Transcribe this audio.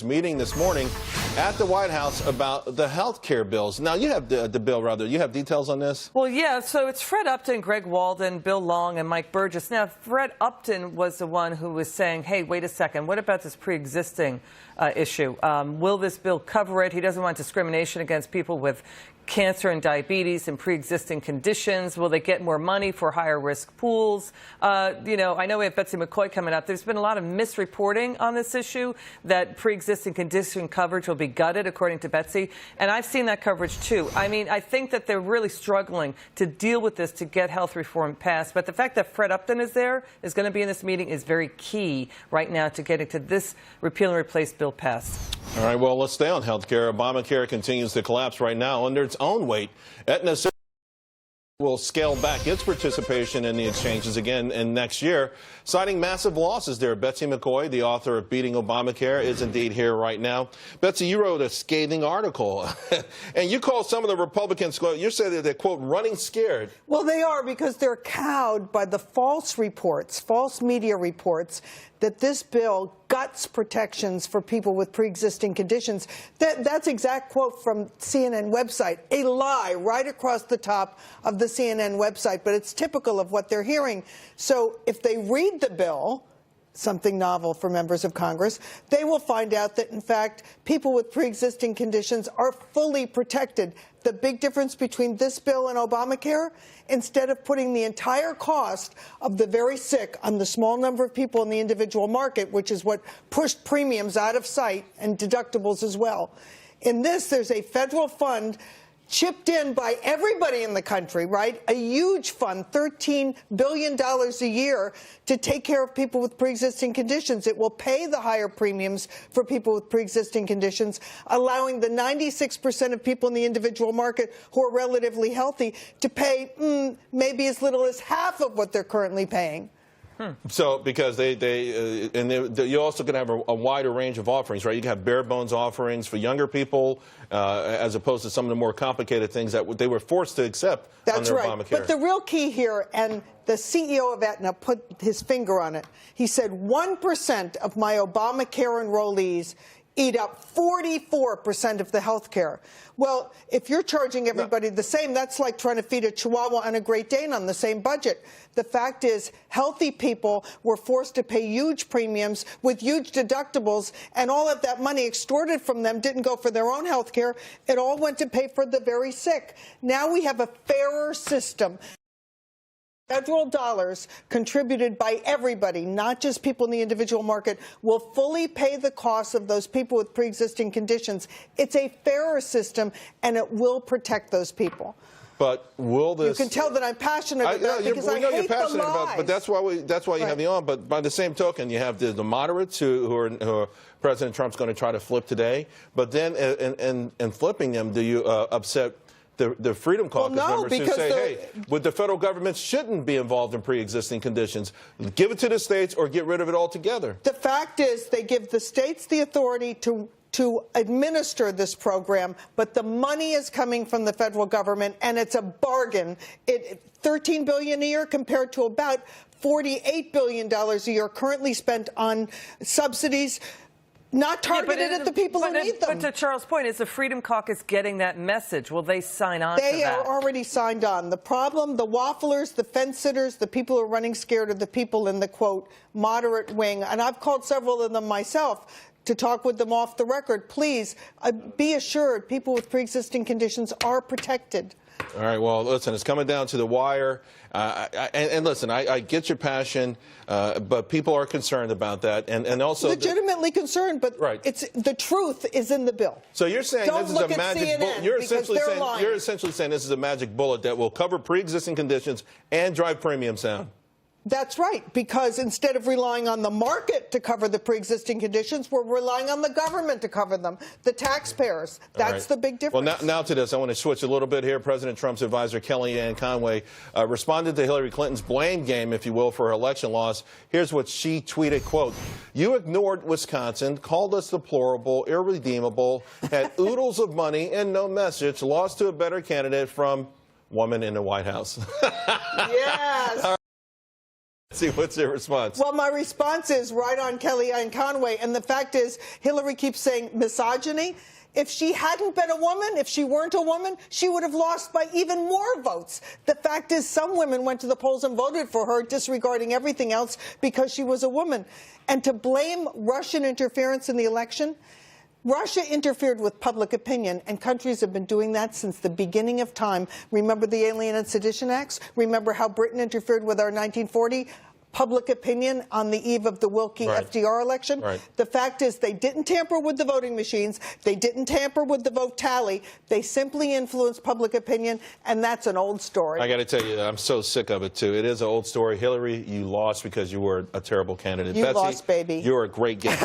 Meeting this morning at the White House about the health care bills. Now, you have the bill, rather. You have details on this? Well, yeah. So it's Fred Upton, Greg Walden, Bill Long, and Mike Burgess. Now, Fred Upton was the one who was saying, hey, wait a second, what about this pre-existing issue? Will this bill cover it? He doesn't want discrimination against people with cancer and diabetes and pre-existing conditions. Will they get more money for higher risk pools? You know, I know we have Betsy McCaughey coming up. There's been a lot of misreporting on this issue that pre-existing condition coverage will be gutted, according to Betsy. And I've seen that coverage, too. I mean, I think that they're really struggling to deal with this to get health reform passed. But the fact that Fred Upton is there, is going to be in this meeting, is very key right now to getting to this repeal and replace bill passed. All right, well, let's stay on health care. Obamacare continues to collapse right now under its own weight. Aetna will scale back its participation in the exchanges again in next year, citing massive losses there. Betsy McCaughey, the author of Beating Obamacare, is indeed here right now. Betsy, you wrote a scathing article, and you called some of the Republicans, you said that they're, quote, running scared. Well, they are, because they're cowed by the false reports, false media reports, that this bill guts protections for people with pre-existing conditions. That's exact quote from CNN website. A lie right across the top of the CNN website, but it's typical of what they're hearing. So if they read the bill, something novel for members of Congress, they will find out that, in fact, people with pre-existing conditions are fully protected. The big difference between this bill and Obamacare, instead of putting the entire cost of the very sick on the small number of people in the individual market, which is what pushed premiums out of sight and deductibles as well, in this, there's a federal fund chipped in by everybody in the country, right? A huge fund, $13 billion a year, to take care of people with pre-existing conditions. It will pay the higher premiums for people with pre-existing conditions, allowing the 96% of people in the individual market who are relatively healthy to pay maybe as little as half of what they're currently paying. So, because you're also going to have a wider range of offerings, right? You can have bare bones offerings for younger people, as opposed to some of the more complicated things that they were forced to accept under Obamacare. That's right. But the real key here, and the CEO of Aetna put his finger on it, he said 1% of my Obamacare enrollees eat up 44% of the health care. Well, if you're charging everybody the same, that's like trying to feed a Chihuahua and a Great Dane on the same budget. The fact is, healthy people were forced to pay huge premiums with huge deductibles, and all of that money extorted from them didn't go for their own health care. It all went to pay for the very sick. Now we have a fairer system. Federal dollars contributed by everybody, not just people in the individual market, will fully pay the costs of those people with pre-existing conditions. It's a fairer system, and it will protect those people. But will this? You can tell that I'm passionate about it, because I hate the lies. But that's why you have me on. But by the same token, you have the moderates who are President Trump's going to try to flip today. But then, in flipping them, do you upset the Freedom Caucus members who say, hey, the federal government shouldn't be involved in pre-existing conditions. Give it to the states or get rid of it altogether. The fact is, they give the states the authority to administer this program, but the money is coming from the federal government, and it's a bargain. $13 billion a year compared to about $48 billion a year currently spent on subsidies, not targeted at the people who need them. But to Charles' point, is the Freedom Caucus getting that message? Will they sign on to that? They are already signed on. The problem, the wafflers, the fence-sitters, the people who are running scared are the people in the, quote, moderate wing. And I've called several of them myself to talk with them off the record. Please, be assured people with pre-existing conditions are protected. All right, well, listen, it's coming down to the wire. And listen, I get your passion, but people are concerned about that. And also legitimately concerned, but the truth is in the bill. So you're saying this is a magic bullet. You're essentially saying this is a magic bullet that will cover pre-existing conditions and drive premiums down. That's right, because instead of relying on the market to cover the pre-existing conditions, we're relying on the government to cover them, the taxpayers. That's the big difference. Well, now to this, I want to switch a little bit here. President Trump's advisor, Kellyanne Conway, responded to Hillary Clinton's blame game, if you will, for her election loss. Here's what she tweeted, quote, "You ignored Wisconsin, called us deplorable, irredeemable, had oodles of money and no message, lost to a better candidate from woman in the White House." Yes. Betsy, what's your response? Well, my response is right on Kellyanne Conway. And the fact is, Hillary keeps saying misogyny. If she hadn't been a woman, if she weren't a woman, she would have lost by even more votes. The fact is, some women went to the polls and voted for her, disregarding everything else because she was a woman. And to blame Russian interference in the election, Russia interfered with public opinion, and countries have been doing that since the beginning of time. Remember the Alien and Sedition Acts? Remember how Britain interfered with our 1940 public opinion on the eve of the Wilkie FDR election? Right. The fact is they didn't tamper with the voting machines. They didn't tamper with the vote tally. They simply influenced public opinion, and that's an old story. I got to tell you, I'm so sick of it, too. It is an old story. Hillary, you lost because you were a terrible candidate. You Betsy, lost, baby. You're a great guest.